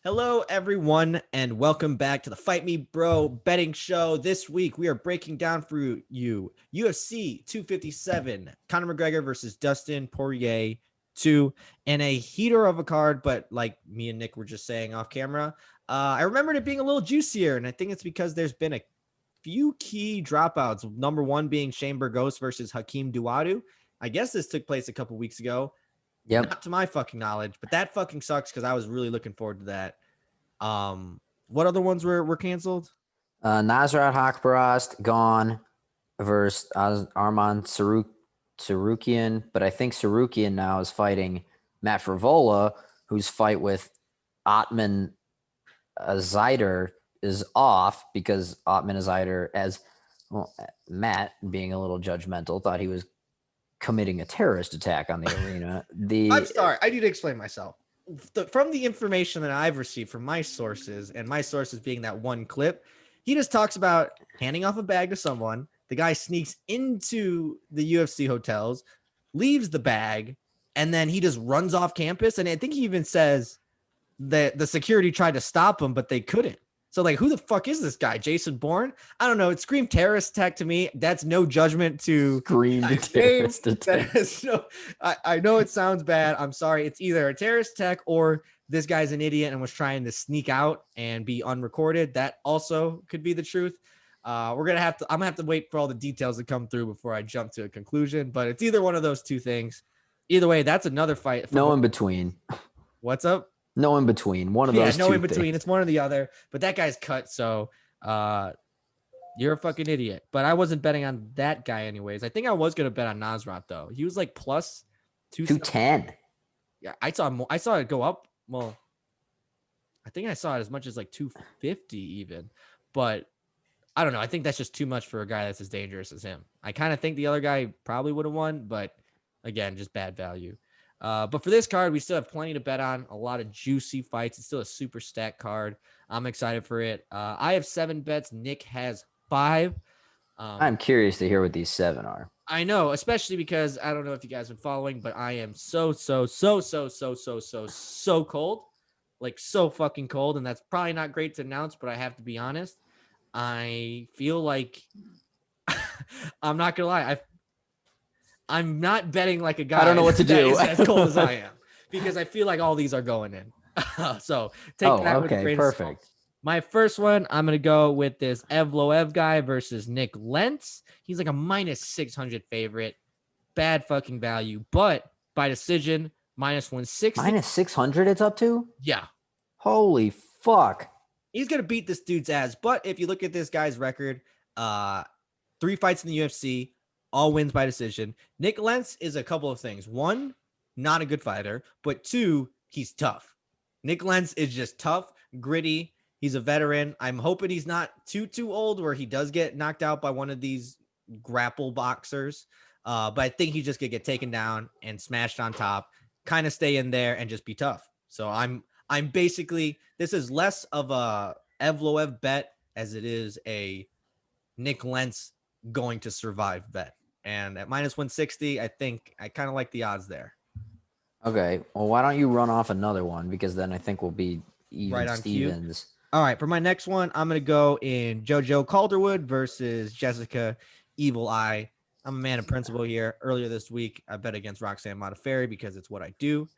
Hello, everyone, and welcome back to the Fight Me Bro betting show. This week, we are breaking down for you UFC 257, Conor McGregor versus Dustin Poirier 2, and a heater of a card, but like me and Nick were just saying off camera, I remembered it being a little juicier, and I think it's because there's been a few key dropouts. Number one being Shane Burgos versus Hakeem Dawodu. I guess this took place a couple weeks ago. Yep. Not to my fucking knowledge, but that fucking sucks because I was really looking forward to that. What other ones were canceled? Nasrat Haqparast gone versus Arman Sarukian, but I think Sarukian now is fighting Matt Frivola, whose fight with Otman Zaider is off because Otman Zaider, as well, Matt, being a little judgmental, thought he was committing a terrorist attack on the arena. I'm sorry, I need to explain myself. From the information that I've received from my sources, and my sources being that one clip, he just talks about handing off a bag to someone. The guy sneaks into the UFC hotels, leaves the bag, and then he just runs off campus. And I think he even says that the security tried to stop him, but they couldn't. So, like, who the fuck is this guy? Jason Bourne? I don't know. It screamed terrorist attack to me. That's no judgment to screamed terrorist attack. I know it sounds bad. I'm sorry. It's either a terrorist attack or this guy's an idiot and was trying to sneak out and be unrecorded. That also could be the truth. I'm gonna have to wait for all the details to come through before I jump to a conclusion. But it's either one of those two things. Either way, that's another fight. No in between. What's up? No in between. One of those. No two in between. things. It's one or the other. But that guy's cut, so you're a fucking idiot. But I wasn't betting on that guy anyways. I think I was gonna bet on Nasrat though. He was like plus 210. Yeah, I saw it go up. Well, I think I saw it as much as like 250 even. But I don't know. I think that's just too much for a guy that's as dangerous as him. I kind of think the other guy probably would have won, but again, just bad value. But for this card, we still have plenty to bet on. A lot of juicy fights. It's still a super stacked card. I'm excited for it. I have 7 bets. Nick has 5. I'm curious to hear what these 7 are. I know, especially because I don't know if you guys have been following, but I am so cold. Like so fucking cold. And that's probably not great to announce, but I have to be honest. I feel like I'm not going to lie. I'm not betting like a guy. I don't know what to do. As cold as I am, because I feel like all these are going in. So take that with a grain of salt. My first one, I'm going to go with this Evloev guy versus Nick Lentz. He's like a minus 600 favorite. Bad fucking value, but by decision, minus 160. Minus 600 it's up to? Yeah. Holy fuck. He's going to beat this dude's ass. But if you look at this guy's record, 3 fights in the UFC, all wins by decision. Nick Lentz is a couple of things. 1, not a good fighter, but 2, he's tough. Nick Lentz is just tough, gritty. He's a veteran. I'm hoping he's not too old where he does get knocked out by one of these grapple boxers. But I think he's just going to get taken down and smashed on top, kind of stay in there and just be tough. So I'm basically, this is less of a Evloev bet as it is a Nick Lentz going to survive bet. And at minus 160, I think I kind of like the odds there. Okay. Well, why don't you run off another one? Because then I think we'll be even right on Stevens. Cue. All right. For my next one, I'm going to go in JoJo Calderwood versus Jessica Evil Eye. I'm a man of principle here. Earlier this week, I bet against Roxanne Modafferi because it's what I do.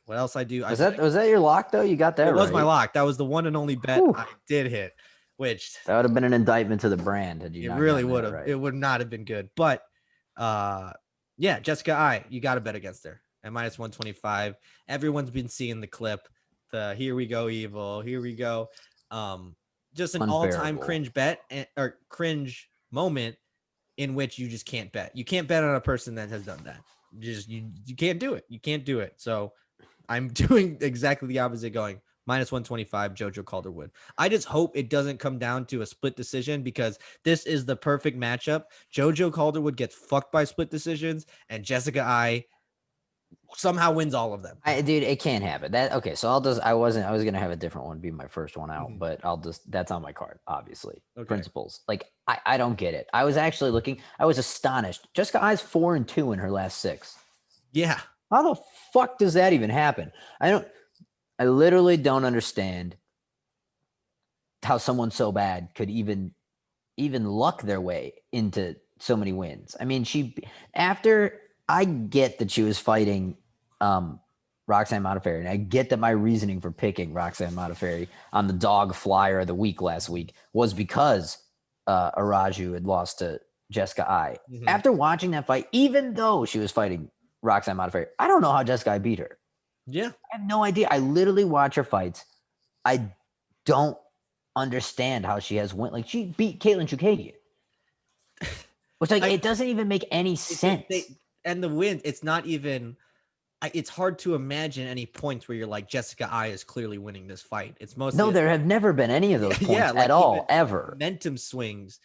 What else I do? Was that your lock, though? You got that right. It was my lock. That was the one and only bet I did hit. Which that would have been an indictment to the brand had you. It really would have. Right. It would not have been good. But yeah, Jessica Eye, you got to bet against her at minus 125. Everyone's been seeing the clip. The here we go evil. Here we go. Just an all-time cringe bet or cringe moment in which you just can't bet. You can't bet on a person that has done that. You can't do it. You can't do it. So I'm doing exactly the opposite, going minus 125, JoJo Calderwood. I just hope it doesn't come down to a split decision because this is the perfect matchup. JoJo Calderwood gets fucked by split decisions, and Jessica Eye somehow wins all of them. Dude, it can't happen. Okay, so I was gonna have a different one be my first one out, but that's on my card, obviously. Okay. Principles. Like I don't get it. I was actually looking, I was astonished. Jessica Eye's 4-2 in her last 6. Yeah. How the fuck does that even happen? I literally don't understand how someone so bad could even luck their way into so many wins. I mean, after I get that she was fighting Roxanne Modafferi, and I get that my reasoning for picking Roxanne Modafferi on the dog flyer of the week last week was because Araju had lost to Jessica Ai. Mm-hmm. After watching that fight, even though she was fighting Roxanne Modafferi, I don't know how Jessica Ai beat her. Yeah. I have no idea. I literally watch her fights. I don't understand how she has won. Like, she beat Caitlin Chukagian. Which, like, it doesn't even make any sense. And the win, it's not even. It's hard to imagine any points where you're like, Jessica Ai is clearly winning this fight. It's mostly no, there have never been any of those points at all, ever. Momentum swings.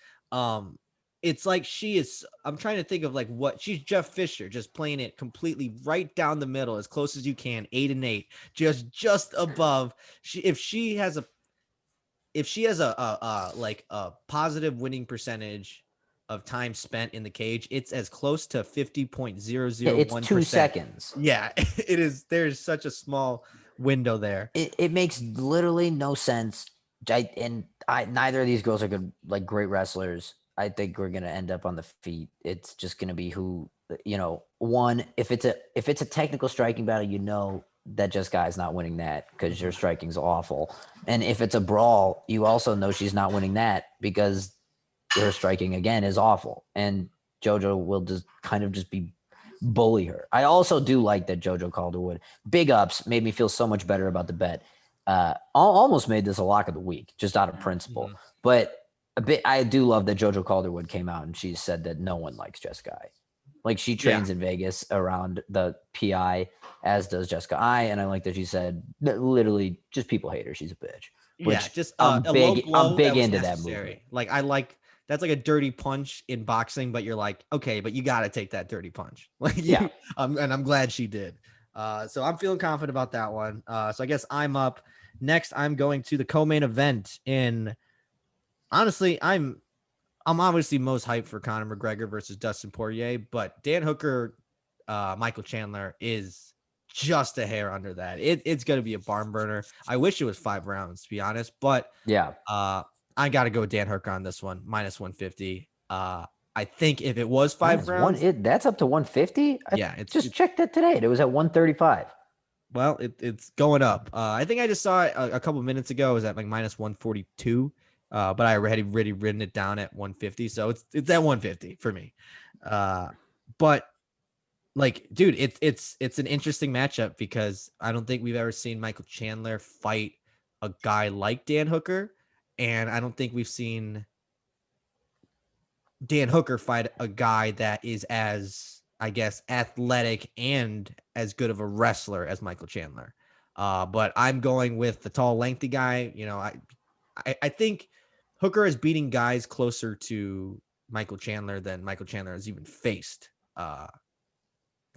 It's like she is. I'm trying to think of like what she's Jeff Fisher, just playing it completely right down the middle, as close as you can, 8-8, just above. If she has a like a positive winning percentage of time spent in the cage, it's as close to 50.001%. It's 2 seconds. Yeah, it is. There's such a small window there. It makes literally no sense. Neither of these girls are good, like, great wrestlers. I think we're gonna end up on the feet. It's just gonna be who, one, if it's a technical striking battle, that Jessica is not winning that because your striking's awful. And if it's a brawl, you also know she's not winning that because her striking again is awful. And JoJo will just kind of just be bully her. I also do like that JoJo Calderwood, big ups, made me feel so much better about the bet. Almost made this a lock of the week just out of principle. Mm-hmm. But I do love that JoJo Calderwood came out and she said that no one likes Jessica Ai. Like, she trains in Vegas around the PI, as does Jessica Ai, and I like that she said that literally just people hate her. She's a bitch. Which just I'm big into that movement. Like, that's like a dirty punch in boxing, but you're like, okay, but you got to take that dirty punch. Like, and I'm glad she did. So I'm feeling confident about that one. So I guess I'm up. Next, I'm going to the co-main event. Honestly, I'm obviously most hyped for Conor McGregor versus Dustin Poirier, but Dan Hooker, Michael Chandler is just a hair under that. It's going to be a barn burner. I wish it was 5 rounds, to be honest, but I got to go with Dan Hooker on this one, minus 150. I think if it was 5 rounds, that's up to 150. It's just checked it today. It was at 135. Well, it's going up. I think I just saw it a couple of minutes ago. It was at like minus 142. But I already written it down at 150, so it's at 150 for me. But like, dude, it's an interesting matchup because I don't think we've ever seen Michael Chandler fight a guy like Dan Hooker, and I don't think we've seen Dan Hooker fight a guy that is as, I guess, athletic and as good of a wrestler as Michael Chandler. But I'm going with the tall, lengthy guy. I think Hooker is beating guys closer to Michael Chandler than Michael Chandler has even faced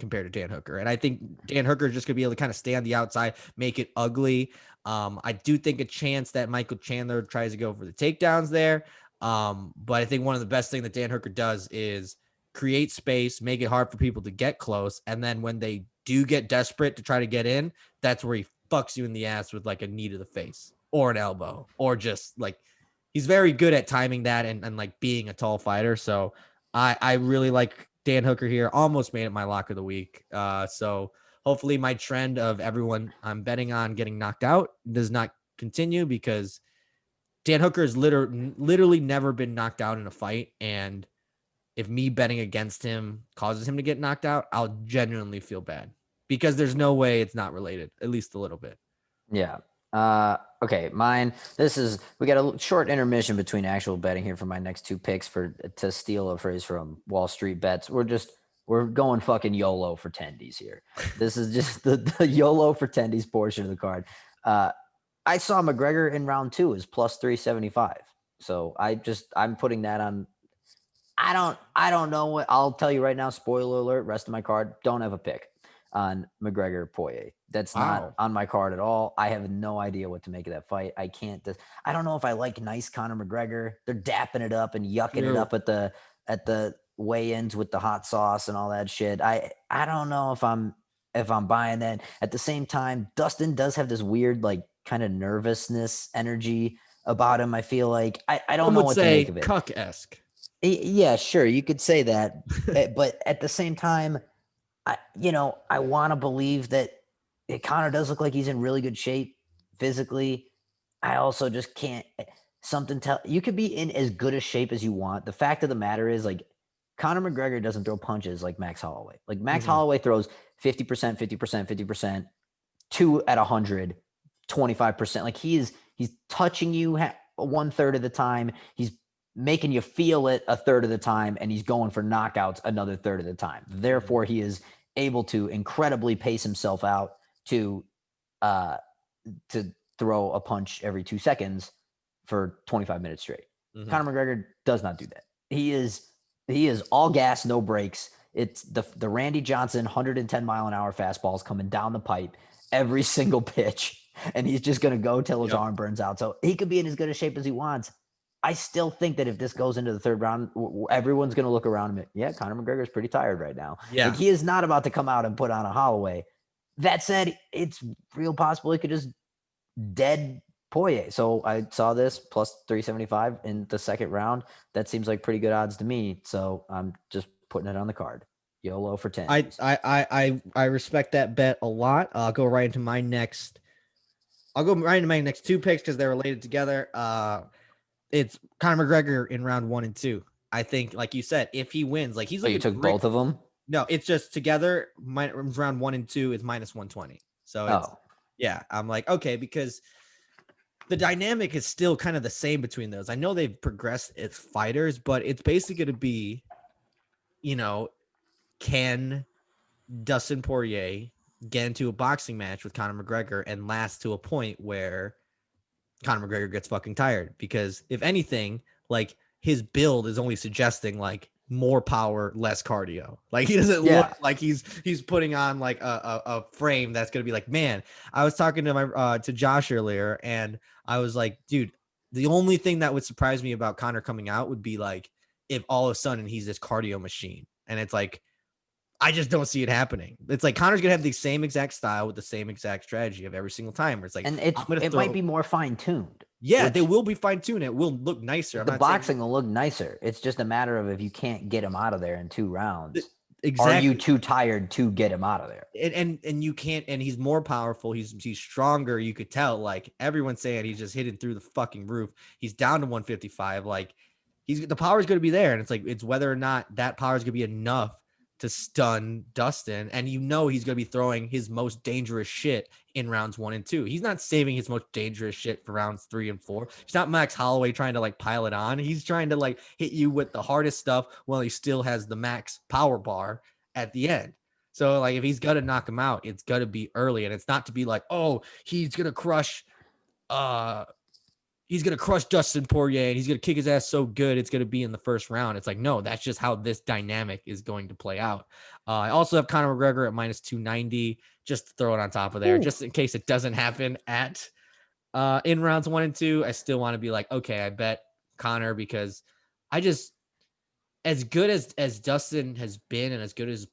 compared to Dan Hooker. And I think Dan Hooker is just going to be able to kind of stay on the outside, make it ugly. I do think a chance that Michael Chandler tries to go for the takedowns there. But I think one of the best things that Dan Hooker does is create space, make it hard for people to get close. And then when they do get desperate to try to get in, that's where he fucks you in the ass with like a knee to the face or an elbow, or just like, he's very good at timing that and like being a tall fighter. So I really like Dan Hooker here. Almost made it my lock of the week. So hopefully my trend of everyone I'm betting on getting knocked out does not continue, because Dan Hooker has literally never been knocked out in a fight. And if me betting against him causes him to get knocked out, I'll genuinely feel bad, because there's no way it's not related, at least a little bit. Yeah. Okay, mine. We got a short intermission between actual betting here for my next 2 picks, to steal a phrase from Wall Street Bets. We're going fucking YOLO for tendies here. This is just the YOLO for tendies portion of the card. I saw McGregor in round 2 is plus 375. So I'm putting that on. I don't know what I'll tell you right now. Spoiler alert, rest of my card, don't have a pick on McGregor Poirier. That's not on my card at all. I have no idea what to make of that fight. I don't know if I like nice Conor McGregor. They're dapping it up and yucking it up at the weigh-ins with the hot sauce and all that shit. I don't know if I'm if I'm buying that. At the same time, Dustin does have this weird, like, kind of nervousness energy about him. I feel like I don't Some know would what to make say of it. cuck-esque. Yeah, sure, you could say that, but at the same time, I want to believe that Connor does look like he's in really good shape physically. I also just can't. Something tell you could be in as good a shape as you want. The fact of the matter is, like, Conor McGregor doesn't throw punches like Max Holloway. Like Max Holloway throws 50%, 50%, 50%, 2 at 100, 25%. Like he's touching you 1/3 of the time. He's making you feel it 1/3 of the time, and he's going for knockouts another third of the time. Therefore, he is able to incredibly pace himself out to uh to throw a punch every 2 seconds for 25 minutes straight. Conor McGregor does not do that. He is all gas, no brakes. It's the Randy Johnson 110-mile-an-hour fastballs coming down the pipe every single pitch, and he's just going to go till his arm burns out. So he could be in as good a shape as he wants. I still think that if this goes into the third round, everyone's going to look around him. Yeah, Conor McGregor is pretty tired right now. Yeah. Like, he is not about to come out and put on a Holloway. That said, it's real possible he could just dead Poirier. So I saw this plus 375 in the second round. That seems like pretty good odds to me. So I'm just putting it on the card. YOLO for 10. I respect that bet a lot. I'll go right into my next. I'll go right into my next two picks because they're related together. It's Conor McGregor in round 1 and 2. I think, like you said, if he wins, like he's you took both of them? No, it's just together. Round 1 and 2 is minus 120. So it's, yeah, I'm like, okay, because the dynamic is still kind of the same between those. I know they've progressed as fighters, but it's basically going to be, can Dustin Poirier get into a boxing match with Conor McGregor and last to a point where Conor McGregor gets fucking tired? Because if anything, like his build is only suggesting like more power, less cardio. Like he doesn't look like he's putting on like a frame that's gonna be like, man. I was talking to my to Josh earlier, and I was like, dude, the only thing that would surprise me about Conor coming out would be like if all of a sudden he's this cardio machine, and it's like, I just don't see it happening. It's like Conor's gonna have the same exact style with the same exact strategy of every single time. Where it's like, and it might be more fine tuned. Yeah, they will be fine tuned. It will look nicer. The boxing will look nicer. It's just a matter of if you can't get him out of there in 2 rounds. Exactly. Are you too tired to get him out of there? And you can't. And he's more powerful. He's stronger. You could tell. Like everyone's saying, he's just hitting through the fucking roof. He's down to 155. Like the power is going to be there, and it's like it's whether or not that power is going to be enough to stun Dustin. And he's going to be throwing his most dangerous shit in rounds 1 and 2. He's not saving his most dangerous shit for rounds 3 and 4. It's not Max Holloway trying to like pile it on. He's trying to like hit you with the hardest stuff while he still has the max power bar at the end. So like if he's going to knock him out, it's going to be early. And it's not to be like, oh, he's going to crush Dustin Poirier and he's going to kick his ass so good it's going to be in the first round. It's like, no, that's just how this dynamic is going to play out. I also have Conor McGregor at minus 290, just to throw it on top of there. Ooh. Just in case it doesn't happen at in rounds 1 and 2. I still want to be like, okay, I bet Conor, because I just, as good as Dustin has been and as good as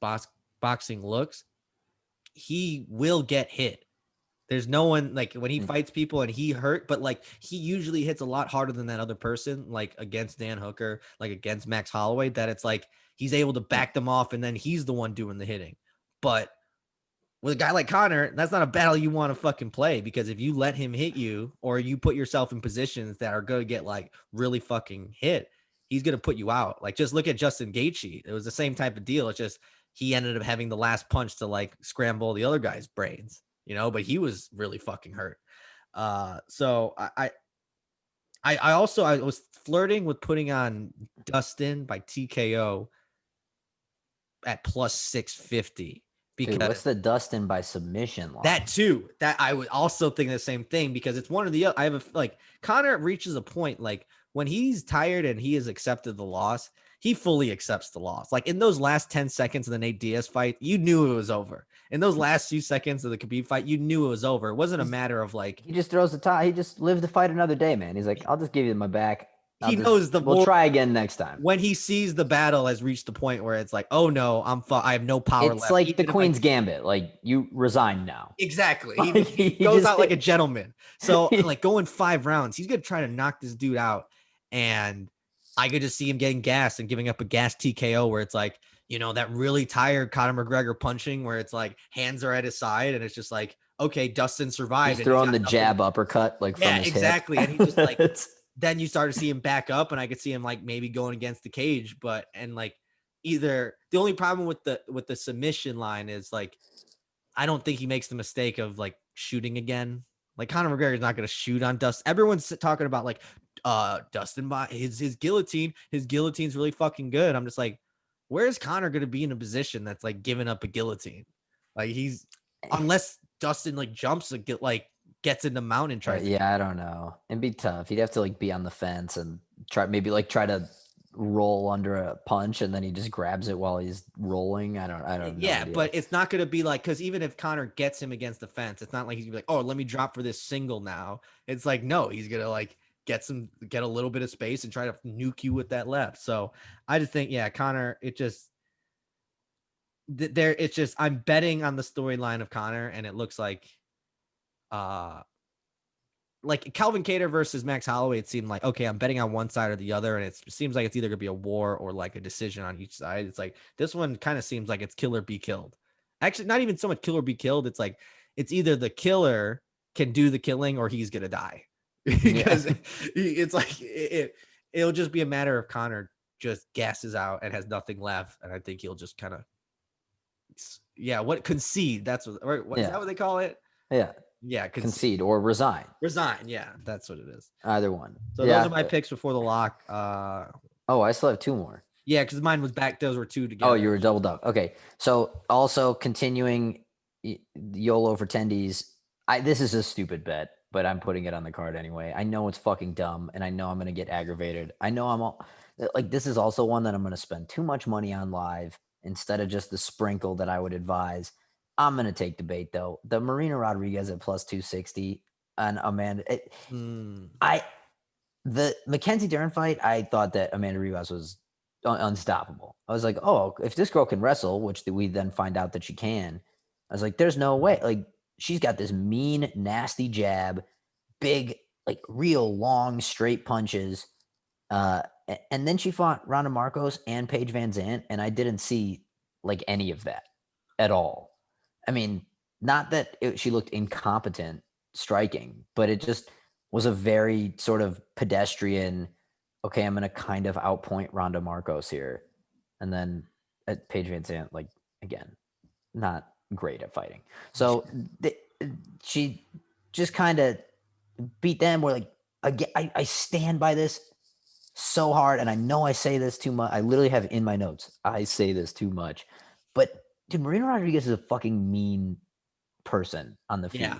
boxing looks, he will get hit. There's no one, like when he fights people and he hurt, but like he usually hits a lot harder than that other person, like against Dan Hooker, like against Max Holloway, that it's like he's able to back them off and then he's the one doing the hitting. But with a guy like Conor, that's not a battle you want to fucking play, because if you let him hit you or you put yourself in positions that are going to get like really fucking hit, he's going to put you out. Like just look at Justin Gaethje. It was the same type of deal. It's just he ended up having the last punch to like scramble the other guy's brains. But he was really fucking hurt. So I was flirting with putting on Dustin by TKO at plus 650. Because what's the Dustin by submission line? That too. That I would also think the same thing, because it's one or the other. I have Conor reaches a point like when he's tired and he has accepted the loss, he fully accepts the loss. Like in those last 10 seconds of the Nate Diaz fight, you knew it was over. In those last few seconds of the Khabib fight, you knew it was over. It wasn't a matter of like he just throws the tie. He just lives to fight another day, man. He's like, I'll just give you my back. he knows the We'll more try again next time. when he sees the battle has reached the point where it's like, oh no, I have no power It's left. like the Even if I Queen's Gambit. Like you resign now. exactly, he He goes just out like a gentleman. So like going 5 rounds, he's gonna try to knock this dude out, and I could just see him getting gassed and giving up a gas TKO where it's like, that really tired Conor McGregor punching where it's like hands are at his side and it's just like, okay, Dustin survived he's and he's throwing got the nothing. jab uppercut like from Yeah, his exactly. hip. And he just like then you start to see him back up, and I could see him like maybe going against the cage, but and like either the only problem with the submission line is like I don't think he makes the mistake of like shooting again. Like Conor McGregor is not going to shoot on Dustin. Everyone's talking about like Dustin by his guillotine. His guillotine's really fucking good. I'm just like, where's Conor going to be in a position that's like giving up a guillotine? Like he's unless Dustin like jumps and gets in the mountain tries. Yeah, I don't know. It'd be tough. He'd have to like be on the fence and try to roll under a punch, and then he just grabs it while he's rolling. I don't know. Yeah, but it's not going to be like, because even if Conor gets him against the fence, it's not like he's gonna be like, oh, let me drop for this single now. It's like, no, he's gonna like get a little bit of space and try to nuke you with that left. So I just think, yeah, Conor, it's just I'm betting on the storyline of Conor, and it looks like Calvin Kattar versus Max Holloway, it seemed like, okay, I'm betting on one side or the other, and it seems like it's either going to be a war or like a decision on each side. It's like this one kind of seems like it's kill or be killed. Actually, not even so much kill or be killed. It's like it's either the killer can do the killing or he's going to die. Because it's like it'll just be a matter of Conor just gasses out and has nothing left, and I think he'll just kind of concede. That's what is that what they call it? Yeah, concede or resign. Resign, yeah, that's what it is. Either one. So those are my picks before the lock. I still have two more. Yeah, because mine was back. Those were two together. Oh, you were doubled up. Okay, so also continuing YOLO for tendies. This is a stupid bet, but I'm putting it on the card anyway. I know it's fucking dumb, and I know I'm gonna get aggravated. I know this is also one that I'm gonna spend too much money on live instead of just the sprinkle that I would advise. I'm going to take the bait, though. The Marina Rodriguez at plus 260 and Amanda. The Mackenzie Dern fight, I thought that Amanda Ribas was unstoppable. I was like, oh, if this girl can wrestle, which we then find out that she can, I was like, there's no way. Like, she's got this mean, nasty jab, big, like real long, straight punches. And then she fought Ronda Marcos and Paige Van Zant, and I didn't see like any of that at all. I mean, not that she looked incompetent striking, but it just was a very sort of pedestrian, okay, I'm going to kind of outpoint Ronda Marcos here. And then at Paige Van Zant, like, again, not great at fighting. So she just kind of beat them. We're like, again, I stand by this so hard, and I know I say this too much. I literally have in my notes, I say this too much. But dude, Marina Rodriguez is a fucking mean person on the feet. Yeah.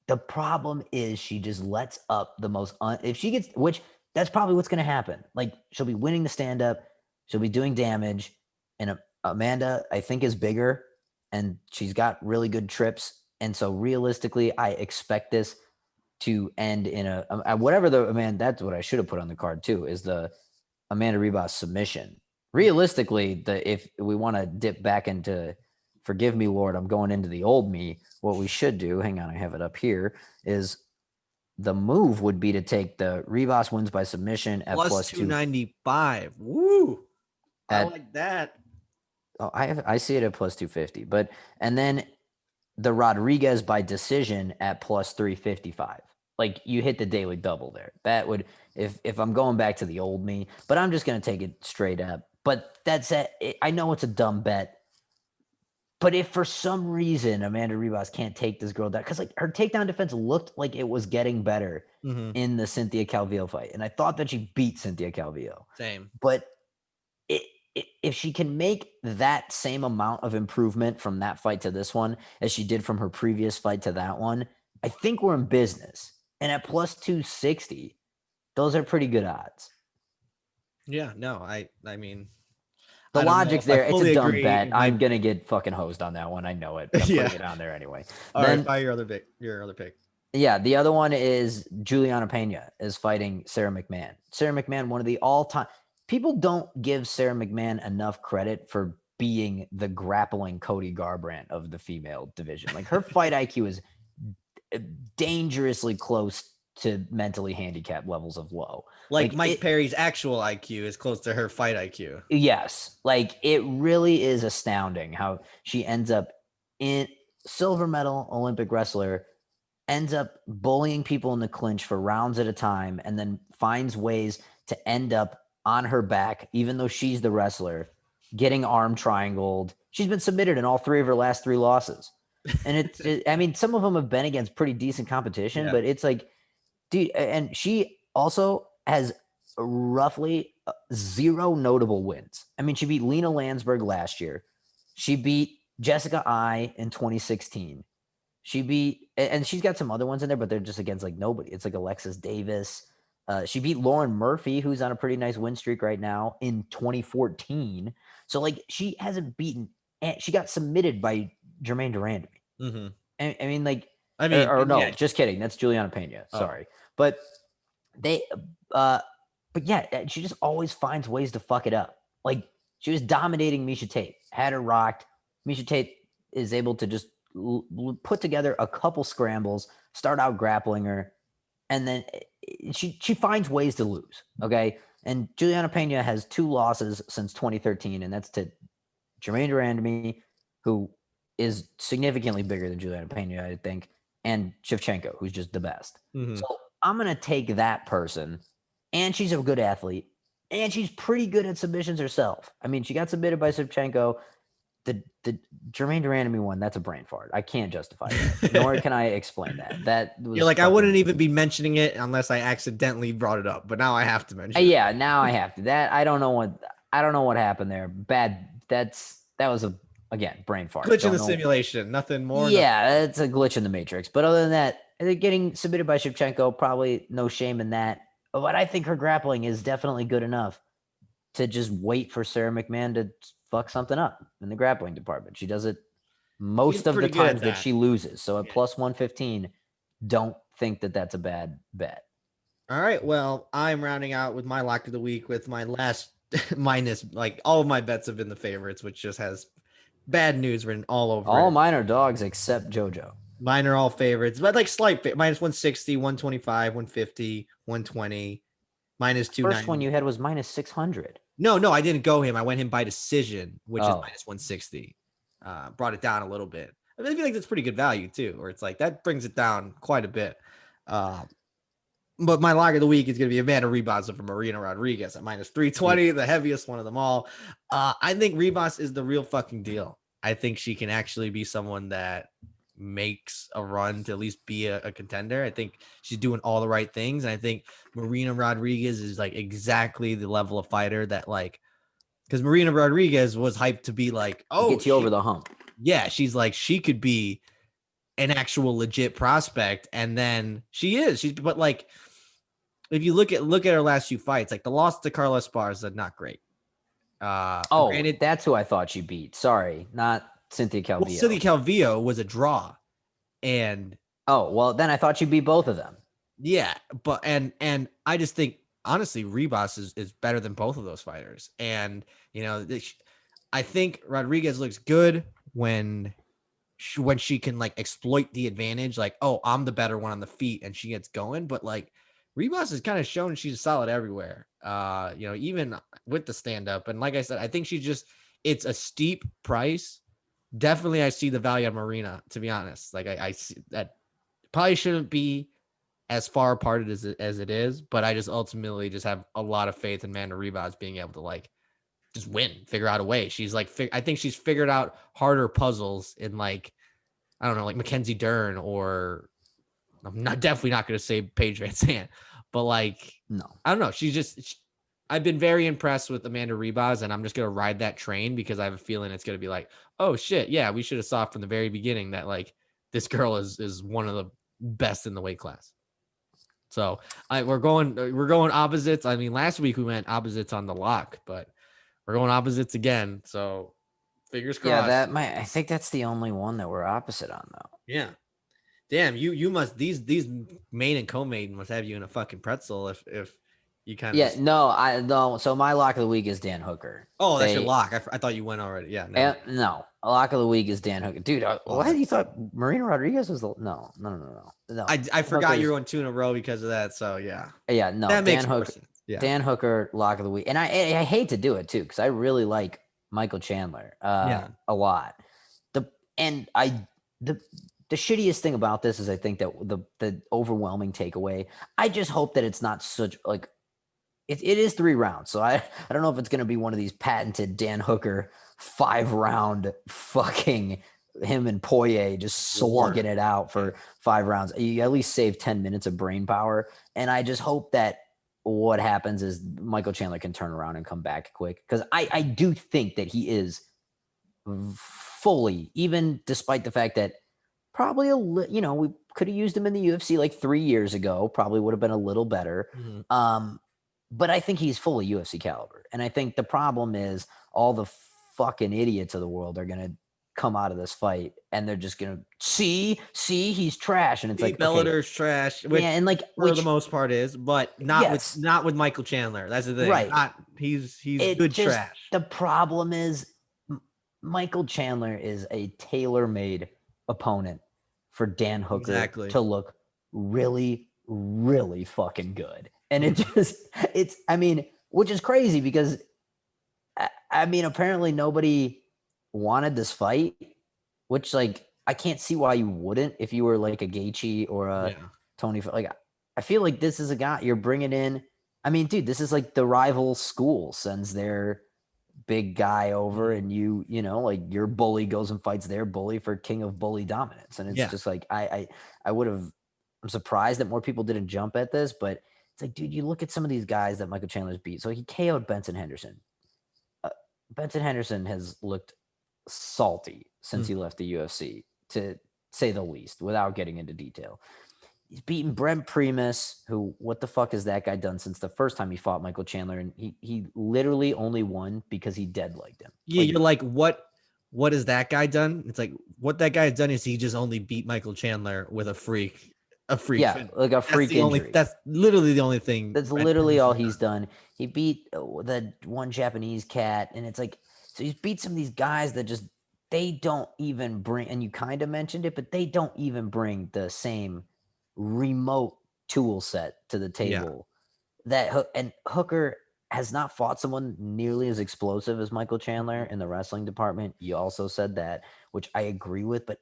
The problem is she just lets up the most if she gets, which that's probably what's going to happen. Like, she'll be winning the stand-up, she'll be doing damage, and Amanda, I think, is bigger, and she's got really good trips, and so realistically, I expect this to end in a whatever that's what I should have put on the card too, is the Amanda Ribas submission. Realistically, if we want to dip back into, forgive me, Lord, I'm going into the old me, what we should do, hang on, I have it up here, is the move would be to take the Ribas wins by submission at plus 295. Woo! I like that. Oh, I see it at plus 250, and then the Rodriguez by decision at plus 355. Like, you hit the daily double there. That would, if I'm going back to the old me, but I'm just going to take it straight up. But that's it. I know it's a dumb bet, but if for some reason Amanda Ribas can't take this girl down, because like her takedown defense looked like it was getting better in the Cynthia Calvillo fight, and I thought that she beat Cynthia Calvillo. Same. But if she can make that same amount of improvement from that fight to this one as she did from her previous fight to that one, I think we're in business. And at plus 260, those are pretty good odds. Yeah, no, I mean, the logic's there. It's a dumb bet. I'm gonna get fucking hosed on that one. I know it. But I'm putting it on there anyway. All right, fire your other pick. Yeah, the other one is Juliana Pena is fighting Sarah McMahon. Sarah McMahon, one of the all-time people don't give Sarah McMahon enough credit for being the grappling Cody Garbrandt of the female division. Like her fight IQ is dangerously close to mentally handicapped levels of low. Like Mike Perry's actual IQ is close to her fight IQ. Yes, like it really is astounding how she ends up in silver medal Olympic wrestler, ends up bullying people in the clinch for rounds at a time, and then finds ways to end up on her back, even though she's the wrestler, getting arm triangled. She's been submitted in all three of her last three losses. And I mean, some of them have been against pretty decent competition, but it's like, dude, and she also has roughly zero notable wins. I mean, she beat Lena Landsberg last year. She beat Jessica I in 2016. She beat, and she's got some other ones in there, but they're just against like nobody. It's like Alexis Davis. She beat Lauren Murphy, who's on a pretty nice win streak right now, in 2014. So like she hasn't beaten, and she got submitted by Jermaine Durand. Mm-hmm. I mean, like, I mean, or no, just kidding. That's Juliana Pena. Sorry, but they, but yeah, she just always finds ways to fuck it up. Like she was dominating Misha Tate, had her rocked. Misha Tate is able to just put together a couple scrambles, start out grappling her, and then she finds ways to lose. Okay, and Juliana Pena has 2 losses since 2013, and that's to Jermaine Durandamy, who is significantly bigger than Juliana Pena, I think, and Shevchenko, who's just the best. Mm-hmm. So I'm gonna take that person, and she's a good athlete, and she's pretty good at submissions herself. I mean, she got submitted by Shevchenko. The Jermaine Durandamy one, that's a brain fart. I can't justify that, nor can I explain that. That was You're like, I wouldn't even be mentioning it unless I accidentally brought it up, but now I have to mention it. Yeah, now I have to. That I don't know what happened there. Bad. That was again brain fart. Glitch in the simulation, nothing more. Yeah, it's a glitch in the matrix. But other than that, I think getting submitted by Shevchenko, probably no shame in that. But I think her grappling is definitely good enough to just wait for Sarah McMahon to fuck something up in the grappling department. She does it most of the times that she loses. So at plus 115, don't think that that's a bad bet. All right. Well, I'm rounding out with my lock of the week with my last minus. Like all of my bets have been the favorites, which just has bad news written all over. All mine are dogs except JoJo. Mine are all favorites, but like slight minus 160, 125, 150, 120, minus 290. First one you had was minus 600. No, I didn't go him. I went him by decision, which is minus 160. Brought it down a little bit. I feel like that's pretty good value too, where it's like that brings it down quite a bit. But my lock of the week is going to be Amanda Ribas from Marina Rodriguez at minus 320, the heaviest one of them all. I think Ribas is the real fucking deal. I think she can actually be someone that makes a run to at least be a contender. I think she's doing all the right things. And I think Marina Rodriguez is like exactly the level of fighter that like, because Marina Rodriguez was hyped to be like, oh, gets you over the hump. Yeah. She's like, she could be an actual legit prospect. And then but like, if you look at her last few fights, like the loss to Carla Esparza, not great. Granted, that's who I thought she beat. Sorry, not Cynthia Calvillo. Well, Cynthia Calvillo was a draw, and then I thought she beat both of them. Yeah, but and I just think honestly, Ribas is better than both of those fighters, and I think Rodriguez looks good when she can like exploit the advantage, like, oh, I'm the better one on the feet, and she gets going, but like. Ribas has kind of shown she's solid everywhere, even with the stand-up. And like I said, I think it's a steep price. Definitely, I see the value on Marina, to be honest. Like I see that probably shouldn't be as far apart as it is, but I just ultimately just have a lot of faith in Amanda Ribas being able to like just win, figure out a way. She's like, I think she's figured out harder puzzles in like, I don't know, like Mackenzie Dern or I'm definitely not going to say Paige Van Zandt, but like, no, I don't know. I've been very impressed with Amanda Ribas, and I'm just going to ride that train because I have a feeling it's going to be like, oh shit. Yeah. We should have saw from the very beginning that like this girl is one of the best in the weight class. So we're going opposites. I mean, last week we went opposites on the lock, but we're going opposites again. So fingers crossed. Yeah, I think that's the only one that we're opposite on though. Yeah. Damn, you must these main and co-main must have you in a fucking pretzel if you kind of Yeah, just. no, I no. So my lock of the week is Dan Hooker. Oh, that's your They lock. I thought you went already. Yeah, never mind. no, a lock of the week is Dan Hooker. Dude, Oh, why do you thought Marina Rodriguez was the no? I Dan forgot you Hooker's were on 2 in a row because of that. So yeah, yeah, no, that Dan makes more Hooker, sense. Yeah, Dan Hooker lock of the week, and I hate to do it too because I really like Michael Chandler yeah, a lot. The and I the the shittiest thing about this is I think that the overwhelming takeaway. I just hope that it's not such like it is 3 rounds. So I don't know if it's going to be one of these patented Dan Hooker 5 round fucking him and Poirier just slugging it out for 5 rounds. You at least save 10 minutes of brain power. And I just hope that what happens is Michael Chandler can turn around and come back quick. Because I do think that he is fully, even despite the fact that probably we could have used him in the UFC like 3 years ago, probably would have been a little better. Mhm. But I think he's fully UFC caliber. And I think the problem is all the fucking idiots of the world are going to come out of this fight and they're just going to see, he's trash. And it's like, okay, Bellator's trash, yeah. which And like, for the most part is, but yes, not with Michael Chandler. That's the thing. right. Not he's It good just, trash. the problem is Michael Chandler is a tailor-made opponent for Dan Hooker Exactly. to look really, really fucking good. And it just, I mean, which is crazy because, I mean, apparently nobody wanted this fight, which, like, I can't see why you wouldn't if you were like a Gaethje or a Yeah. Tony. Like, I feel like this is a guy you're bringing in. I mean, dude, this is like the rival school sends their big guy over and like your bully goes and fights their bully for king of bully dominance. And it's just like I would have I'm surprised that more people didn't jump at this, but it's like, dude, you look at some of these guys that Michael Chandler's beat. So he KO'd Benson Henderson. Benson Henderson has looked salty since he left the UFC, to say the least, without getting into detail. He's beaten Brent Primus, who, what the fuck has that guy done since the first time he fought Michael Chandler? And he literally only won because he dead-legged him. Yeah, you're like, what has that guy done? It's like, what that guy has done is he just only beat Michael Chandler with a freak. Yeah, like a freak injury. That's literally the only thing. That's literally all he's done. He beat the one Japanese cat, and it's like, so he's beat some of these guys that just, they don't even bring, and you kind of mentioned it, but they don't even bring the same remote tool set to the table and Hooker has not fought someone nearly as explosive as Michael Chandler in the wrestling department. You also said that, which I agree with, but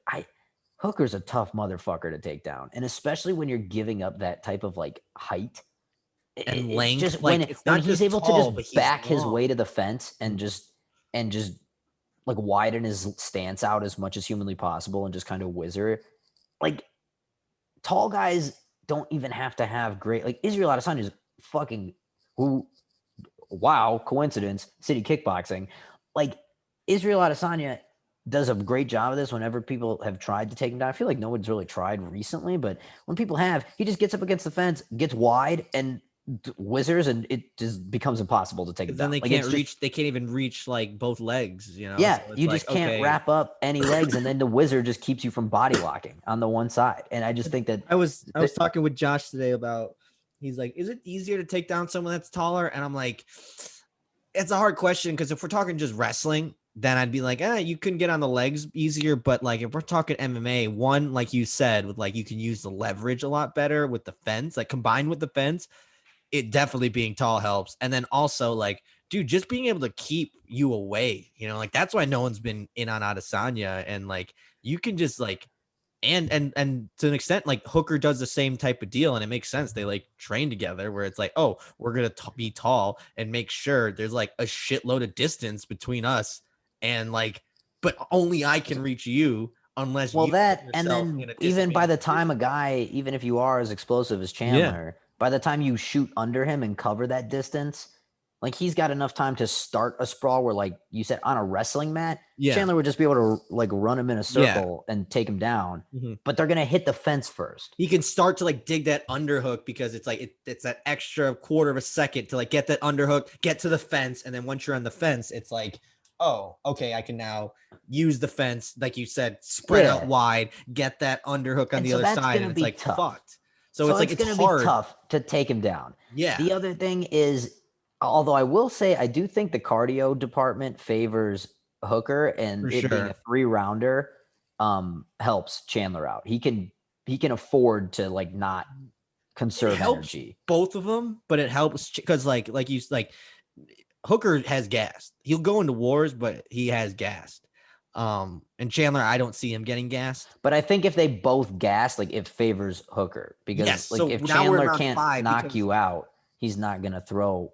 Hooker's a tough motherfucker to take down. And especially when you're giving up that type of like height and it's length. just Like, when he's able tall, to just back his way to the fence and just like widen his stance out as much as humanly possible and just kind of whizzer. Like, tall guys don't even have to have great, like Israel Adesanya is fucking wow, coincidence, city kickboxing. Like, Israel Adesanya does a great job of this whenever people have tried to take him down. I feel like no one's really tried recently, but when people have, he just gets up against the fence, gets wide, and whizzers, and it just becomes impossible to take him then down. they Like, can't reach. They can't even reach like both legs. yeah, So it's you like, just can't okay. wrap up any legs, and then the wizard just keeps you from body locking on the one side. And I just think that I was talking with Josh today about. He's like, is it easier to take down someone that's taller? And I'm like, it's a hard question because if we're talking just wrestling, then I'd be like, you can get on the legs easier. But like, if we're talking MMA, one, like you said, with like, you can use the leverage a lot better with the fence, like combined with the fence, it definitely being tall helps. And then also like, dude, just being able to keep you away, like that's why no one's been in on Adesanya. And like, you can just like, and to an extent, like Hooker does the same type of deal, and it makes sense. They like train together, where it's like, oh, we're gonna be tall and make sure there's like a shitload of distance between us, and like, but only I can reach you unless well, you that, put and yourself then in a even by the disadvantaged time a position. guy, even if you are as explosive as Chandler, by the time you shoot under him and cover that distance, like he's got enough time to start a sprawl where, like you said, on a wrestling mat, Chandler would just be able to like run him in a circle and take him down. But they're gonna hit the fence first. He can start to like dig that underhook because it's like it's that extra quarter of a second to like get that underhook, get to the fence, and then once you're on the fence, it's like oh, okay, I can now use the fence, like you said, spread out wide, get that underhook on And the so other that's side, going and to it's be like tough. fucked. So So it's like it's it's going to be hard. tough to take him down. Yeah, The other thing is, although I will say, I do think the cardio department favors Hooker, and for it being a sure. 3-rounder helps Chandler out. He can afford to like not It conserve helps energy. both of them, but it helps because like Hooker has gassed. He'll go into wars, but he has gassed. And Chandler, I don't see him getting gassed. But I think if they both gas, like it favors Hooker because Yes. like So if now we're in Chandler round can't 5 knock because you out, he's not gonna throw.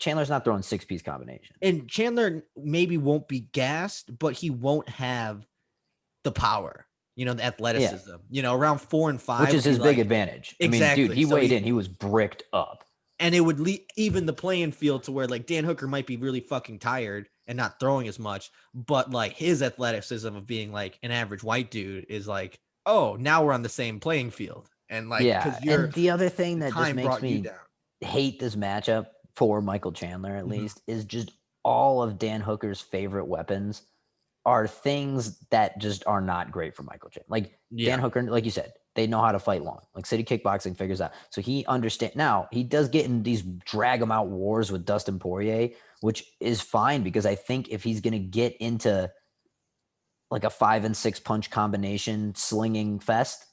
Chandler's not throwing 6-piece combinations. and Chandler maybe won't be gassed, but he won't have the power, the Yeah, athleticism. Around 4 and which 5 is would be his big like advantage. I mean, dude, exactly. he So weighed in, he was bricked up. and it would even the playing field to where like Dan Hooker might be really fucking tired and not throwing as much, but like his athleticism of being like an average white dude is like, oh, now we're on the same playing field. And like, Yeah, because you're and the other thing the that just time makes brought you me down. hate this matchup for Michael Chandler, at Mhm. least, is just all of Dan Hooker's favorite weapons are things that just are not great for Michael Chandler. Like Dan Yeah. Hooker, like you said, they know how to fight long. Like City Kickboxing figures out. So he understands. Now, he does get in these drag him out wars with Dustin Poirier, which is fine because I think if he's going to get into like a 5 and 6 punch combination slinging fest,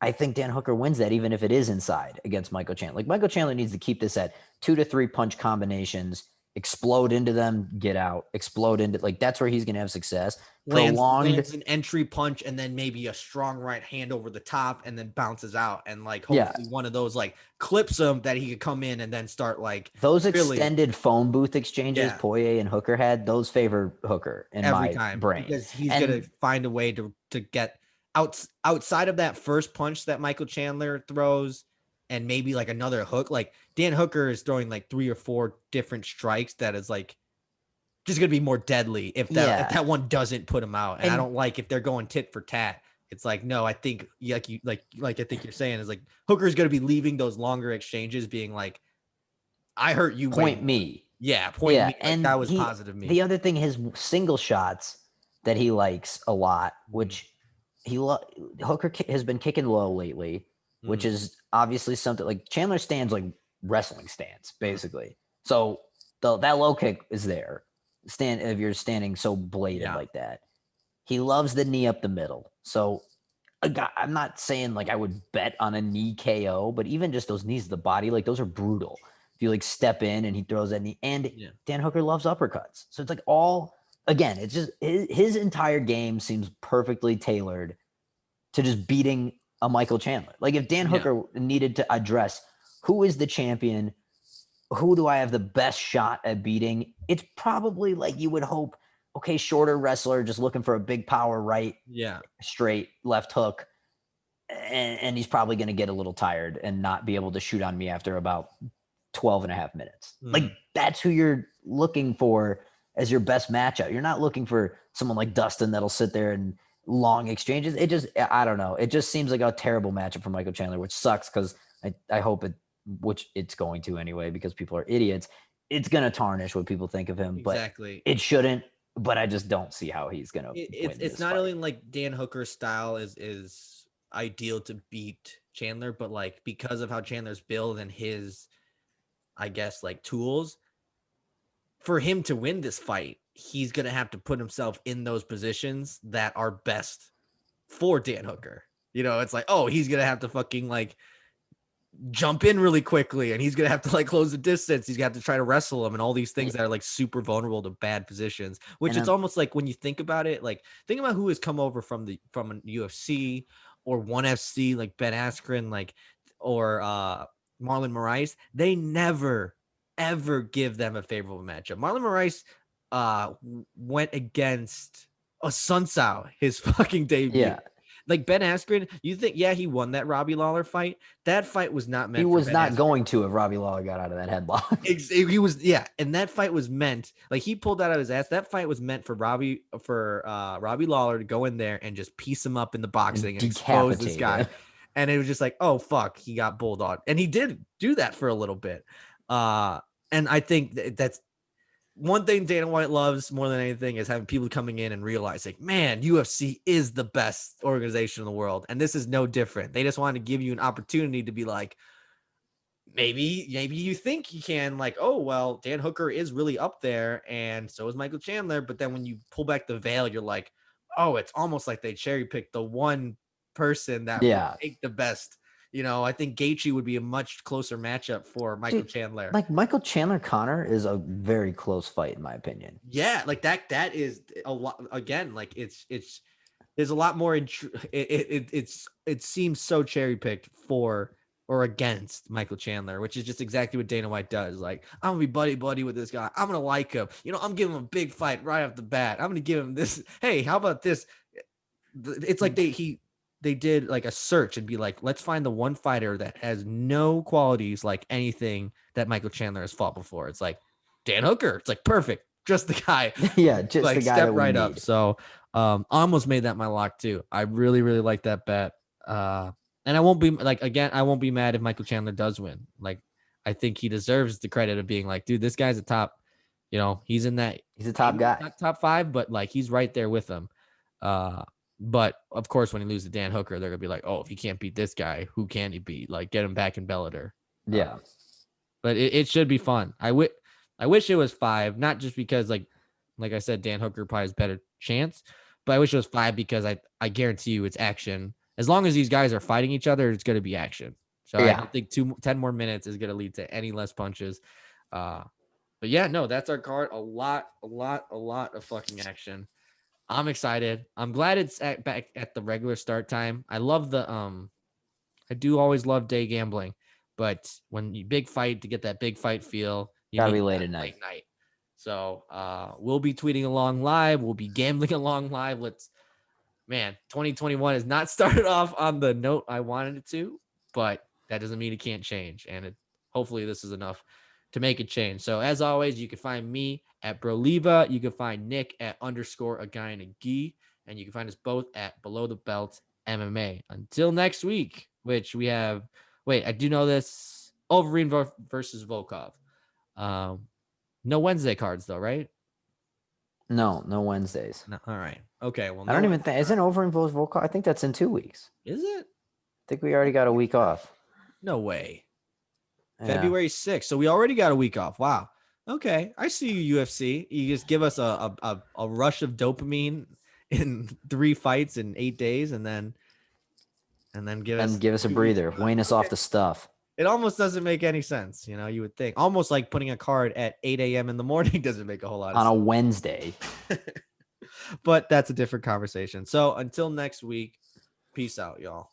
I think Dan Hooker wins that, even if it is inside against Michael Chandler. Like Michael Chandler needs to keep this at 2 to 3 punch combinations, explode into them, get out, explode into like that's where he's going to have success. Lands Prolonged, an entry punch and then maybe a strong right hand over the top and then bounces out and like yeah. hopefully one of those like clips him that he could come in and then start like Those really extended phone booth exchanges yeah Poirier and Hooker had, those favor Hooker in every my time brain. because he's gonna And find a way to get outside of that first punch that Michael Chandler throws and maybe like another hook. Like Dan Hooker is throwing like 3 or 4 different strikes that is like just gonna be more deadly if yeah, that one doesn't put him out. And I and don't like if they're going tit for tat. It's like no, I think like I think you're saying is like Hooker's gonna be leaving those longer exchanges, being like, I hurt you way point more. me. Yeah, point Yeah, me like and that was positive me. the other thing, his single shots that he likes a lot, Mhm. which Hooker has been kicking low lately, which Mhm. is obviously something like Chandler stands like wrestling stance Mhm. basically. So that low kick is there. Stand if you're standing so bladed Yeah. like that. He loves the knee up the middle. So I'm not saying like I would bet on a knee KO, but even just those knees to the body, like those are brutal. If you like step in and he throws that knee, and Yeah. Dan Hooker loves uppercuts. So it's like all again, it's just his entire game seems perfectly tailored to just beating a Michael Chandler. Like if Dan Yeah. Hooker needed to address who is the champion, who do I have the best shot at beating, it's probably like you would hope, okay, shorter wrestler just looking for a big power right, Yeah. straight left hook, and he's probably going to get a little tired and not be able to shoot on me after about 12 and a half minutes. Like Mhm. that's who you're looking for as your best matchup. You're not looking for someone like Dustin that'll sit there and long exchanges. It just, I don't know. It just seems like a terrible matchup for Michael Chandler, which sucks because I hope it, which it's going to anyway, because people are idiots. It's going to tarnish what people think of him, but Exactly. it shouldn't. But I just don't see how he's going to It's win it's this not fight. only like Dan Hooker's style is ideal to beat Chandler, but like because of how Chandler's built and his, I guess, like tools for him to win this fight, he's gonna have to put himself in those positions that are best for Dan Hooker. It's like, oh, he's gonna have to fucking like jump in really quickly and he's gonna have to like close the distance. He's gonna have to try to wrestle him and all these things that are like super vulnerable to bad positions. Which And it's almost like when you think about it, like think about who has come over from a UFC or ONE FC, like Ben Askren, like or Marlon Moraes. They never ever give them a favorable matchup. Marlon Moraes went against a Sun Tzu his fucking debut. yeah, Like Ben Askren, you think, yeah, he won that Robbie Lawler fight. That fight was not he meant for was Ben not Askren. going to if Robbie Lawler got out of that headlock. He was, yeah, and that fight was meant like he pulled that out of his ass. That fight was meant for Robbie Lawler to go in there and just piece him up in the And boxing and expose this decapitate guy. him. And it was just like, oh fuck, he got bulldogged, and he did do that for a little bit. And I think that's one thing Dana White loves more than anything is having people coming in and realizing, man, UFC is the best organization in the world. And this is no different. They just want to give you an opportunity to be like, maybe you think you can, like, oh, well, Dan Hooker is really up there. And so is Michael Chandler. But then when you pull back the veil, you're like, oh, it's almost like they cherry picked the one person that would Yeah. make the best. I think Gaethje would be a much closer matchup for Michael Dude, Chandler. like Michael Chandler Connor is a very close fight in my opinion. Yeah, like that is a lot. Again, like it's there's a lot more. It seems so cherry picked for or against Michael Chandler, which is just exactly what Dana White does. Like, I'm gonna be buddy with this guy. I'm gonna like him. I'm giving him a big fight right off the bat. I'm gonna give him this. Hey, how about this? It's like they did like a search and be like, let's find the one fighter that has no qualities like anything that Michael Chandler has fought before. It's like Dan Hooker. It's like perfect, just the guy. Yeah, just like the guy step that we right need. up. So I almost made that my lock too. I really, really like that bet. And I won't be like, again, I won't be mad if Michael Chandler does win. Like, I think he deserves the credit of being like, dude, this guy's a top, he's in that. He's a top guy. Not top 5, but like he's right there with them. But of course, when he loses to Dan Hooker, they're gonna be like, oh, if he can't beat this guy, who can he beat? Like, get him back in Bellator. Yeah. But it should be fun. I wish it was 5, not just because like I said, Dan Hooker probably has better chance, but I wish it was 5 because I guarantee you it's action. As long as these guys are fighting each other, it's going to be action. So I don't think 10 more minutes is going to lead to any less punches. But yeah, no, that's our card. A lot of fucking action. I'm excited. I'm glad it's back at the regular start time. I love I do always love day gambling, but when you big fight to get that big fight feel, you Gotta need be late that at night. So we'll be tweeting along live. We'll be gambling along live. 2021 has not started off on the note I wanted it to, but that doesn't mean it can't change. And hopefully this is enough to make it change. So as always, you can find me at Broliva. You can find Nick at _a_guy_and_a_gi. And you can find us both at Below the Belt MMA. Until next week, which we have, I do know this, Overeem versus Volkov. No Wednesday cards though, right? No Wednesdays. No. All right. Okay. Well, I don't even think, isn't Overeem versus Volkov? I think that's in 2 weeks. Is it? I think we already got a week off. No way. Yeah. February 6th. So we already got a week off. Wow. Okay. I see you, UFC. You just give us a rush of dopamine in 3 fights in 8 days and then give us a breather. Wane us off the stuff. It almost doesn't make any sense. You would think almost like putting a card at 8 a.m. in the morning doesn't make a whole lot of sense. On a Wednesday. But that's a different conversation. So until next week, peace out, y'all.